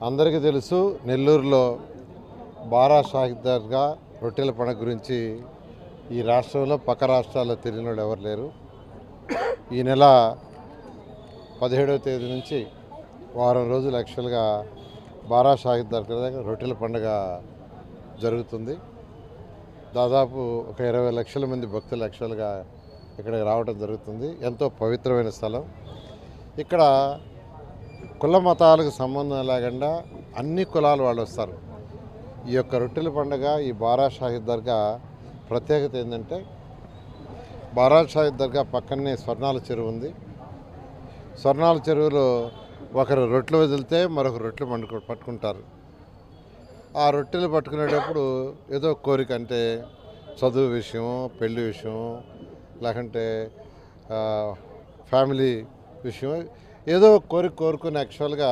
అందరికీ తెలుసు, నెల్లూరులో బారా షాహిద్ దర్గా రొట్టెల పండుగ గురించి ఈ రాష్ట్రంలో పక్క రాష్ట్రాల్లో తెలియని వాళ్ళు ఎవరు లేరు. ఈ నెల 17వ తేదీ నుంచి వారం రోజులు యాక్చువల్గా బారా షాహిద్ దర్గా దగ్గర రొట్టెల పండుగ జరుగుతుంది. దాదాపు ఒక 20 లక్షల మంది భక్తులు యాక్చువల్గా ఇక్కడికి రావడం జరుగుతుంది. ఎంతో పవిత్రమైన స్థలం. ఇక్కడ కుల మతాలకు సంబంధం లేకుండా అన్ని కులాల వాళ్ళు వస్తారు. ఈ యొక్క రొట్టెల పండుగ, ఈ బారా షాహిద్ దర్గా ప్రత్యేకత ఏంటంటే, బారా షాహిద్ దర్గా పక్కనే స్వర్ణాల చెరువు ఉంది. స్వర్ణాల చెరువులో ఒకరు రొట్టెలు వదిలితే మరొకరు రొట్టెలు పట్టుకుంటారు. ఆ రొట్టెలు పట్టుకునేటప్పుడు ఏదో కోరిక, అంటే చదువు విషయం, పెళ్లి విషయం, లేకంటే ఫ్యామిలీ విషయం, ఏదో కోరుకుని యాక్చువల్గా